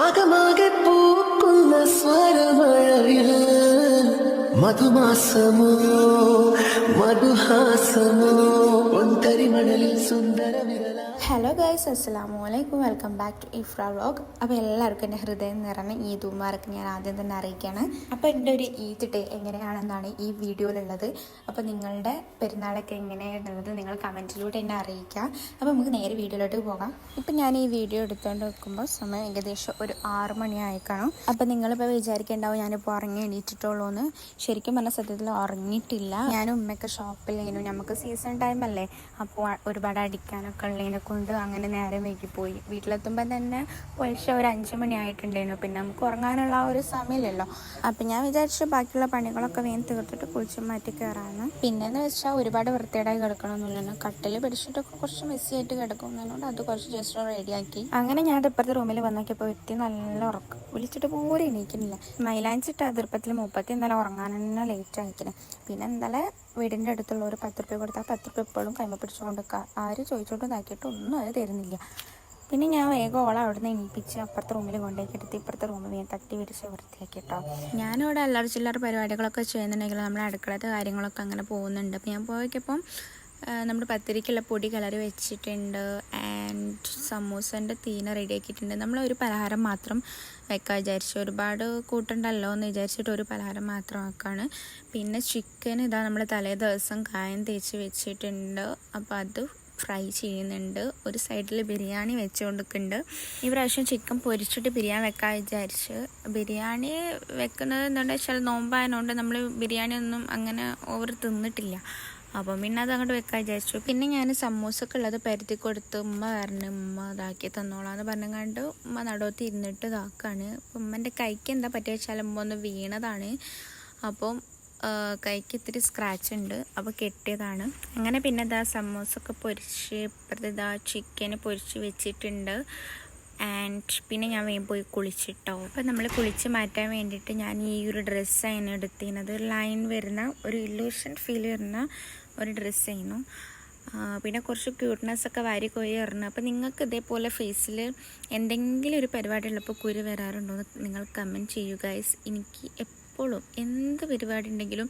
അകമാകെ പൂക്കുന്ന സ്വരമഴവിൽ മധുമാസമോ മധുഹാസമോ ഒന്തരിമണലിൽ സുന്ദര വിരല. Hello guys, അസ്സലാമു അലൈക്കും. Welcome back to Ifra vlog. അപ്പോൾ എല്ലാവർക്കും എൻ്റെ ഹൃദയം നിറഞ്ഞ ഈദ് മുബാറക്ക് ഞാൻ ആദ്യം തന്നെ അറിയിക്കുകയാണ്. അപ്പോൾ എൻ്റെ ഒരു ഈദ് ഡേ എങ്ങനെയാണെന്നാണ് ഈ വീഡിയോയിലുള്ളത്. അപ്പോൾ നിങ്ങളുടെ പെരുന്നാളൊക്കെ എങ്ങനെയാണെന്നുള്ളത് നിങ്ങൾ കമൻറ്റിലൂടെ എന്നെ അറിയിക്കുക. അപ്പോൾ നമുക്ക് നേരെ വീഡിയോയിലോട്ട് പോകാം. ഇപ്പം ഞാൻ ഈ വീഡിയോ എടുത്തുകൊണ്ട് വെക്കുമ്പോൾ സമയം ഏകദേശം ഒരു 6 മണിയായി കാണും. അപ്പോൾ നിങ്ങളിപ്പോൾ വിചാരിക്കേണ്ടാവും ഞാനിപ്പോൾ ഉറങ്ങി എണീറ്റിട്ടുള്ളൂ എന്ന്. ശരിക്കും പറഞ്ഞ സത്യത്തിൽ ഉറങ്ങിയിട്ടില്ല. ഞാനും ഉമ്മയൊക്കെ ഷോപ്പിലായിരുന്നു. നമുക്ക് സീസൺ ടൈം അല്ലേ, അപ്പോൾ ഒരുപാട് അടിക്കാനൊക്കെ ഉള്ളതിനെ കൊണ്ട് അങ്ങനെ നേരെ വൈകിപ്പോയി. വീട്ടിലെത്തുമ്പോൾ തന്നെ പൊളിച്ച ഒരു 5 മണി ആയിട്ടുണ്ടായിരുന്നു. പിന്നെ നമുക്ക് ഉറങ്ങാനുള്ള ആ ഒരു സമയമില്ലല്ലോ. അപ്പം ഞാൻ വിചാരിച്ചു ബാക്കിയുള്ള പണികളൊക്കെ വേഗം തീർത്തിട്ട് കുളിച്ച് മാറ്റി കയറാമെന്ന്. പിന്നെയെന്ന് വെച്ചാൽ ഒരുപാട് വൃത്തിയേടായി കിടക്കണമെന്നില്ല. കട്ടിൽ പിടിച്ചിട്ടൊക്കെ കുറച്ച് മെസ്സിയായിട്ട് കിടക്കുന്നതിനോട് അത് കുറച്ച് ജസ്റ്റ് റെഡിയാക്കി. അങ്ങനെ ഞാൻ ഇപ്പുറത്തെ റൂമിൽ വന്നോക്കിയപ്പോൾ വ്യക്തി നല്ല ഉറക്കം, വിളിച്ചിട്ട് പോലും എണീക്കുന്നില്ല. മൈലാഞ്ചിട്ട് അതിർപ്പത്തിൽ 30 ഇന്നലെ ഉറങ്ങാൻ തന്നെ ലേറ്റ് ആയിരിക്കണം. പിന്നെ ഇന്നലെ വീടിൻ്റെ അടുത്തുള്ള ഒരു 10 രൂപ കൊടുത്താൽ 10 രൂപ എപ്പോഴും കൈമ പിടിച്ചുകൊണ്ട് ആര് ചോദിച്ചോണ്ട് ഇതാക്കിയിട്ട് ഒന്നും അത് തരുന്നില്ല. പിന്നെ ഞാൻ വേഗം ഓളെ അവിടെ നിന്ന് എണീപ്പിച്ച് അപ്പുറത്തെ റൂമിൽ കൊണ്ടേക്ക് എടുത്ത് ഇപ്പുറത്തെ റൂമിൽ ഞാൻ തട്ടി പിടിച്ച് വൃത്തിയാക്കി കേട്ടോ. ഞാനിവിടെ അല്ലറ ചില്ലറ പരിപാടികളൊക്കെ ചെയ്യുന്നുണ്ടെങ്കിൽ നമ്മുടെ അടുക്കളത്തെ കാര്യങ്ങളൊക്കെ അങ്ങനെ പോകുന്നുണ്ട്. അപ്പോൾ ഞാൻ പോയപ്പം നമ്മൾ പത്തിരിക്കുള്ള പൊടി കലറി വെച്ചിട്ടുണ്ട്. ആൻഡ് സമൂസൻ്റെ തീന റെഡിയാക്കിയിട്ടുണ്ട്. നമ്മളൊരു പലഹാരം മാത്രം വെക്കാൻ വിചാരിച്ചു, ഒരുപാട് കൂട്ടുണ്ടല്ലോ എന്ന് വിചാരിച്ചിട്ട് ഒരു പലഹാരം മാത്രം ആക്കാണ്. പിന്നെ ചിക്കൻ ഇതാ നമ്മൾ തലേ ദിവസം കായം തേച്ച് വെച്ചിട്ടുണ്ട്. അപ്പോൾ അത് ഫ്രൈ ചെയ്യുന്നുണ്ട്. ഒരു സൈഡിൽ ബിരിയാണി വെച്ച് കൊടുക്കുന്നുണ്ട്. ഈ പ്രാവശ്യം ചിക്കൻ പൊരിച്ചിട്ട് ബിരിയാണി വെക്കാൻ വിചാരിച്ച്. ബിരിയാണി വെക്കുന്നത് എന്താണെന്ന് വെച്ചാൽ നോമ്പായതുകൊണ്ട് നമ്മൾ ബിരിയാണി ഒന്നും അങ്ങനെ ഓവർ തിന്നിട്ടില്ല. അപ്പം പിന്നെ അത് അങ്ങോട്ട് വെക്കാൻ വിചാരിച്ചു. പിന്നെ ഞാൻ സമൂസൊക്കെ ഉള്ളത് പരത്തി കൊടുത്ത് ഉമ്മ പറഞ്ഞു ഉമ്മ ഇതാക്കി തന്നോളാന്ന് പറഞ്ഞങ്ങാണ്ട് ഉമ്മ നടുവത്ത് ഇരുന്നിട്ട് ഇതാക്കാണ്. ഉമ്മൻ്റെ കൈക്ക് എന്താ പറ്റിയ വെച്ചാൽ ഉമ്മ ഒന്ന് വീണതാണ്. അപ്പം കൈക്ക് ഇത്തിരി സ്ക്രാച്ച് ഉണ്ട്, അപ്പോൾ കെട്ടിയതാണ്. അങ്ങനെ പിന്നെ ഇതാ സമൂസൊക്കെ പൊരിച്ച് ഇപ്പുറത്ത് ഇതാ ചിക്കന് പൊരിച്ച് വെച്ചിട്ടുണ്ട്. ആൻഡ് പിന്നെ ഞാൻ വേഗം പോയി കുളിച്ചിട്ടോ. അപ്പോൾ നമ്മൾ കുളിച്ച് മാറ്റാൻ വേണ്ടിയിട്ട് ഞാൻ ഈ ഒരു ഡ്രസ്സാണ് എടുത്തിരുന്നത്. ലൈൻ വരുന്ന ഒരു ഇല്യൂഷൻ ഫീൽ വരുന്ന ഒരു ഡ്രസ്സായിരുന്നു. പിന്നെ കുറച്ച് ക്യൂട്ട്നെസ്സൊക്കെ വാരി കോരി ഇറങ്ങും. അപ്പോൾ നിങ്ങൾക്ക് ഇതേപോലെ ഫേസിൽ എന്തെങ്കിലും ഒരു പരിപാടി ഉള്ളപ്പോൾ കുരു വരാറുണ്ടോ എന്ന് നിങ്ങൾ കമൻറ്റ് ചെയ്യുക ഗൈസ്. എനിക്ക് എപ്പോഴും എന്ത് പരിപാടി ഉണ്ടെങ്കിലും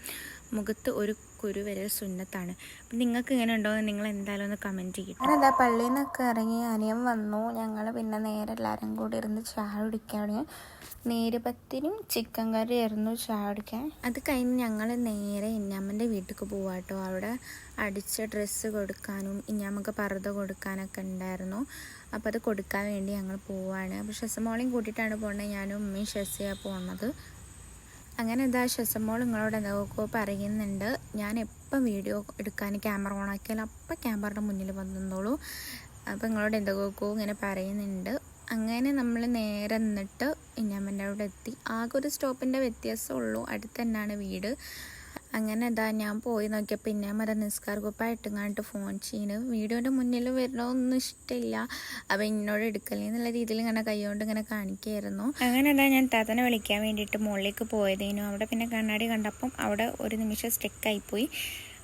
മുഖത്ത് ഒരു കുരു വരെ സുന്നത്താണ്. അപ്പം നിങ്ങൾക്ക് ഇങ്ങനെ ഉണ്ടോ എന്ന് നിങ്ങൾ എന്തായാലും ഒന്ന് കമൻറ്റ് ചെയ്യും. ഞാനെന്താ പള്ളിയിൽ നിന്നൊക്കെ ഇറങ്ങി അനിയൻ വന്നു. ഞങ്ങൾ പിന്നെ നേരെ എല്ലാവരും കൂടി ഇരുന്ന് ചായ കുടിക്കുകയാണ്. നേരിപ്പത്തിനും ചിക്കൻ കറി ആയിരുന്നു ചായ കുടിക്കാൻ. അത് കഴിഞ്ഞ് ഞങ്ങൾ നേരെ ഇന്നാമ്മൻ്റെ വീട്ടിലേക്ക് പോവാം കേട്ടോ. അവിടെ അടിച്ച ഡ്രസ്സ് കൊടുക്കാനും ഇന്നാമ്മക്ക് പർദ്ദ കൊടുക്കാനൊക്കെ ഉണ്ടായിരുന്നു. അപ്പോൾ അത് കൊടുക്കാൻ വേണ്ടി ഞങ്ങൾ പോവാണ്. അപ്പോൾ ഷെസമോളെയും കൂട്ടിയിട്ടാണ് പോകുന്നത്. ഞാനും ഉമ്മയും ഷെസയാണ് പോകുന്നത്. അങ്ങനെ എന്താ ഷെസമോൾ നിങ്ങളോട് എന്തൊക്കെ പറയുന്നുണ്ട്. ഞാൻ എപ്പം വീഡിയോ എടുക്കാൻ ക്യാമറ ഓണാക്കിയാൽ അപ്പം ക്യാമറയുടെ മുന്നിൽ വന്നോളൂ. അപ്പോൾ നിങ്ങളോട് എന്തൊക്കെ ഇങ്ങനെ പറയുന്നുണ്ട്. അങ്ങനെ നമ്മൾ നേരെ നിന്നിട്ട് ഇന്നാമ്മൻ്റെ അവിടെ എത്തി. ആകെ ഒരു സ്റ്റോപ്പിൻ്റെ വ്യത്യാസമുള്ളൂ, അടുത്ത് തന്നെയാണ് വീട്. അങ്ങനെ ഇതാ ഞാൻ പോയി നോക്കിയപ്പോൾ ഇന്നാമ്മ നിസ്കാർ കുപ്പായിട്ടെങ്ങാണ്ട് ഫോൺ ചെയ്യുന്നു. വീഡിയോൻ്റെ മുന്നിൽ വരണമൊന്നും ഇഷ്ടമില്ല. അപ്പോൾ എന്നോട് എടുക്കലേ എന്നുള്ള രീതിയിൽ ഇങ്ങനെ കൈകൊണ്ട് ഇങ്ങനെ കാണിക്കുമായിരുന്നു. അങ്ങനെ എന്താ ഞാൻ താത്തനെ വിളിക്കാൻ വേണ്ടിയിട്ട് മുകളിലേക്ക് പോയതേനു. അവിടെ പിന്നെ കണ്ണാടി കണ്ടപ്പം അവിടെ ഒരു നിമിഷം സ്റ്റെക്കായിപ്പോയി.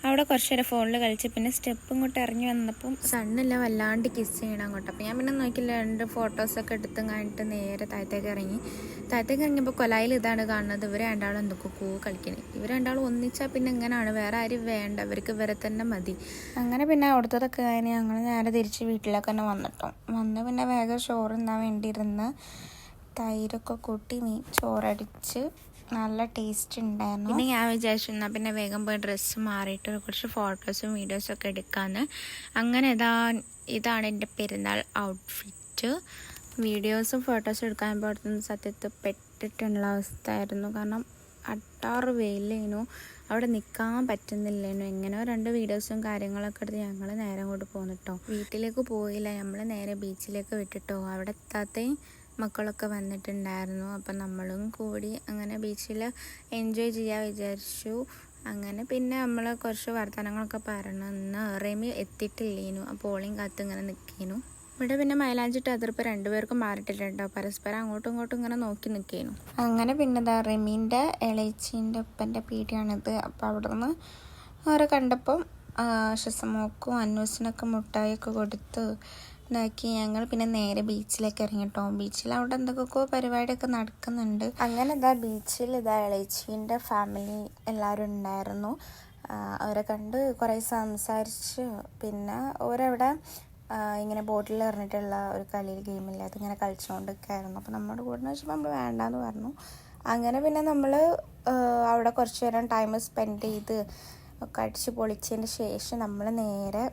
അവിടെ കുറച്ച് നേരം ഫോണിൽ കളിച്ച് പിന്നെ സ്റ്റെപ്പ് ഇങ്ങോട്ട് ഇറങ്ങി വന്നപ്പം സണ്ണില്ല വല്ലാണ്ട് കിസ് ചെയ്യണം അങ്ങോട്ട്. അപ്പോൾ ഞാൻ പിന്നെ നോക്കിയില്ല, 2 ഫോട്ടോസൊക്കെ എടുത്തും കഴിഞ്ഞിട്ട് നേരെ താഴത്തേക്ക് ഇറങ്ങി. താഴത്തേക്ക് ഇറങ്ങിയപ്പോൾ കൊലായിൽ ഇതാണ് കാണുന്നത്. ഇവർ രണ്ടാളും എന്തൊക്കെ കളിക്കണേ. ഇവർ രണ്ടാളും ഒന്നിച്ചാൽ പിന്നെ ഇങ്ങനെയാണ്, വേറെ ആരും വേണ്ട, ഇവർക്ക് ഇവരെ തന്നെ മതി. അങ്ങനെ പിന്നെ അവിടുത്തതൊക്കെ കഴിഞ്ഞ് ഞങ്ങൾ നേരെ തിരിച്ച് വീട്ടിലേക്ക് തന്നെ വന്ന് പിന്നെ വേഗം ചോറ് തിന്നാൻ വേണ്ടിയിരുന്ന് തൈരൊക്കെ കൂട്ടി ചോറടിച്ച് നല്ല ടേസ്റ്റ് ഉണ്ടായിരുന്നു. പിന്നെ ഞാൻ വിചാരിച്ചു എന്നാൽ പിന്നെ വേഗം പോയി ഡ്രസ്സ് മാറിയിട്ട് കുറച്ച് ഫോട്ടോസും വീഡിയോസും ഒക്കെ എടുക്കാമെന്ന്. അങ്ങനെ ഇതാണ് എൻ്റെ പെരുന്നാൾ ഔട്ട്ഫിറ്റ്. വീഡിയോസും ഫോട്ടോസും എടുക്കാൻ പോലത്തുനിന്ന് സത്യത്തിൽ പെട്ടിട്ടുള്ള അവസ്ഥയായിരുന്നു. കാരണം അട്ടാറ് വെയിലേനു, അവിടെ നിൽക്കാൻ പറ്റുന്നില്ലേനു. എങ്ങനെയോ 2 വീഡിയോസും കാര്യങ്ങളൊക്കെ എടുത്ത് ഞങ്ങൾ നേരെ അങ്ങോട്ട് പോന്നിട്ടോ. വീട്ടിലേക്ക് പോയില്ല, നമ്മൾ നേരെ ബീച്ചിലേക്ക് വിട്ടിട്ടോ. അവിടെ എത്താത്തേ മക്കളൊക്കെ വന്നിട്ടുണ്ടായിരുന്നു. അപ്പം നമ്മളും കൂടി അങ്ങനെ ബീച്ചിൽ എൻജോയ് ചെയ്യാൻ വിചാരിച്ചു. അങ്ങനെ പിന്നെ നമ്മൾ കുറച്ച് വർത്തമാനങ്ങളൊക്കെ പറഞ്ഞു. റെമി എത്തിയിട്ടില്ലേനു, അപ്പോൾ ഓളെയും കാത്ത് ഇങ്ങനെ നിൽക്കേനു. ഇവിടെ പിന്നെ മൈലാഞ്ചിട്ട് അതിർപ്പ് 2 പേർക്കും മാറിയിട്ടില്ല. പരസ്പരം അങ്ങോട്ടും ഇങ്ങോട്ടും ഇങ്ങനെ നോക്കി നിൽക്കേനു. അങ്ങനെ പിന്നെ ഇതാ റെമീൻ്റെ ഇളയച്ചീൻ്റെ ഒപ്പൻ്റെ പീടിയാണിത്. അപ്പോൾ അവിടെ നിന്ന് അവരെ കണ്ടപ്പം ഷെസമോക്കും അന്നൂസിനൊക്കെ മുട്ടായിയൊക്കെ കൊടുത്ത് ഇതാക്കി ഞങ്ങൾ പിന്നെ നേരെ ബീച്ചിലേക്ക് ഇറങ്ങിട്ടോ. ബീച്ചിൽ അവിടെ എന്തൊക്കെയോ പരിപാടിയൊക്കെ നടക്കുന്നുണ്ട്. അങ്ങനെ ഇതാ ബീച്ചിൽ ഇതാ ഇളച്ചീൻ്റെ ഫാമിലി എല്ലാവരും ഉണ്ടായിരുന്നു. അവരെ കണ്ട് കുറേ സംസാരിച്ച് പിന്നെ ഓരവിടെ ഇങ്ങനെ ബോട്ടിൽ എറിഞ്ഞിട്ടുള്ള ഒരു കളിയിൽ ഗെയിമില്ല അതിങ്ങനെ കളിച്ചുകൊണ്ടൊക്കെയായിരുന്നു. അപ്പോൾ നമ്മുടെ കൂടെ വെച്ചപ്പോൾ നമ്മൾ വേണ്ടാന്ന് പറഞ്ഞു. അങ്ങനെ പിന്നെ നമ്മൾ അവിടെ കുറച്ച് നേരം ടൈം സ്പെൻഡ് ചെയ്ത് ഒക്കെ അടിച്ച് പൊളിച്ചതിന് ശേഷം നമ്മൾ നേരെ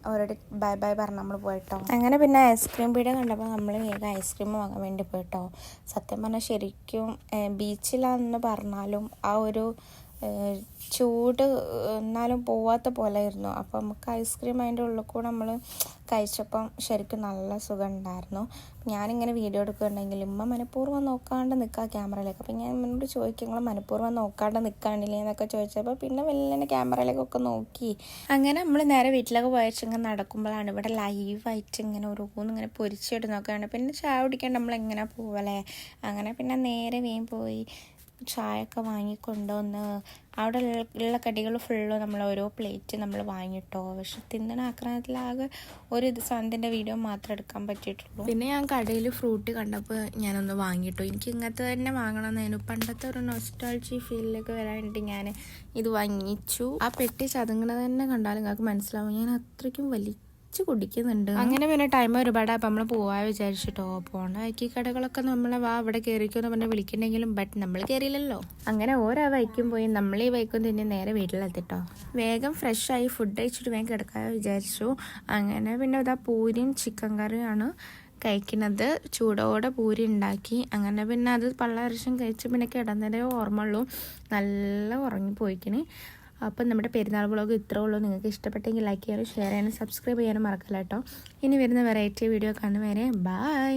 അവരോട് ബൈ ബൈ പറഞ്ഞ് നമ്മൾ പോയിട്ടോ. അങ്ങനെ പിന്നെ ഐസ്ക്രീം പീടിക കണ്ടപ്പോൾ നമ്മൾ വേഗം ഐസ്ക്രീം വാങ്ങാൻ വേണ്ടി പോയിട്ടോ. സത്യം പറഞ്ഞാൽ ശരിക്കും ബീച്ചിലാണെന്ന് പറഞ്ഞാലും ആ ഒരു ചൂട് എന്നാലും പോവാത്ത പോലെ ആയിരുന്നു. അപ്പോൾ നമുക്ക് ഐസ്ക്രീം അതിൻ്റെ ഉള്ളിൽ കൂടെ നമ്മൾ കഴിച്ചപ്പം ശരിക്കും നല്ല സുഖം ഉണ്ടായിരുന്നു. ഞാനിങ്ങനെ വീഡിയോ എടുക്കുന്നുണ്ടെങ്കിൽ ഉമ്മ മനഃപൂർവ്വം നോക്കാണ്ട് നിൽക്കുക ക്യാമറയിലേക്ക്. അപ്പം ഞാൻ എന്നോട് ചോദിക്കും നിങ്ങൾ മനഃപൂർവ്വം നോക്കാണ്ട് നിൽക്കാണ്ടില്ലേ എന്നൊക്കെ ചോദിച്ചപ്പോൾ പിന്നെ വലിയ ക്യാമറയിലേക്കൊക്കെ നോക്കി. അങ്ങനെ നമ്മൾ നേരെ വീട്ടിലൊക്കെ പോയച്ച് ഇങ്ങനെ നടക്കുമ്പോഴാണ് ഇവിടെ ലൈവായിട്ട് ഇങ്ങനെ ഓരോന്നിങ്ങനെ പൊരിച്ചിടുന്നൊക്കെയാണ്. പിന്നെ ചായ കുടിക്കാൻ നമ്മളെങ്ങനെ പോവല്ലേ. അങ്ങനെ പിന്നെ നേരെ വേഗം പോയി ചായയൊക്കെ വാങ്ങിക്കൊണ്ടുവന്ന് അവിടെ ഉള്ള കടികൾ ഫുള്ള് നമ്മൾ ഓരോ പ്ലേറ്റ് നമ്മൾ വാങ്ങിട്ടോ. പക്ഷെ തിന്നണ ആക്രമണത്തിലാകെ ഒരു സാധനത്തിൻ്റെ വീഡിയോ മാത്രമേ എടുക്കാൻ പറ്റിയിട്ടുള്ളൂ. പിന്നെ ഞാൻ കടയിൽ ഫ്രൂട്ട് കണ്ടപ്പോൾ ഞാനൊന്ന് വാങ്ങിട്ടോ. എനിക്ക് ഇങ്ങനത്തെ തന്നെ വാങ്ങണമെന്നായിരുന്നു. പണ്ടത്തെ ഒരു നൊസ്റ്റാൾജി ഫീലിലേക്ക് വരാൻ വേണ്ടി ഞാൻ ഇത് വാങ്ങിച്ചു. ആ പെട്ടി ചതുങ്ങണത് തന്നെ കണ്ടാലും നിങ്ങൾക്ക് മനസ്സിലാവും ഞാൻ അത്രയ്ക്കും കുടിക്കുന്നുണ്ട്. അങ്ങനെ പിന്നെ ടൈം ഒരുപാട് അപ്പം നമ്മൾ പോവാ വിചാരിച്ചിട്ടോ. പോണ വൈക്കി കടകളൊക്കെ നമ്മളെ അവിടെ കയറിക്കുമെന്ന് പറഞ്ഞാൽ വിളിക്കണ്ടെങ്കിലും ബട്ട് നമ്മൾ കയറിയില്ലല്ലോ. അങ്ങനെ ഓരോ വൈക്കും പോയി നമ്മൾ ഈ വൈക്കും തന്നെ നേരെ വീട്ടിലെത്തിട്ടോ. വേഗം ഫ്രഷായി ഫുഡ് കഴിച്ചിട്ട് വേഗം കിടക്കാൻ വിചാരിച്ചു. അങ്ങനെ പിന്നെ ഇതാ പൂരിയും ചിക്കൻ കറിയാണ് കഴിക്കുന്നത്. ചൂടോടെ പൂരി ഉണ്ടാക്കി. അങ്ങനെ പിന്നെ അത് പള്ളരശം കഴിച്ച് പിന്നെ കിടന്നതേ ഓർമ്മയുള്ളൂ. നല്ല ഉറങ്ങിപ്പോയിക്കിന്. അപ്പം നമ്മുടെ പെരുന്നാൾ വ്ളോഗ് ഇത്രേ ഉള്ളൂ. നിങ്ങൾക്ക് ഇഷ്ടപ്പെട്ടെങ്കിൽ ലൈക്ക് ചെയ്യാനും ഷെയർ ചെയ്യാനും സബ്സ്ക്രൈബ് ചെയ്യാനും മറക്കില്ല കേട്ടോ. ഇനി വരുന്ന വെറൈറ്റി വീഡിയോ കാണും വരെ ബൈ.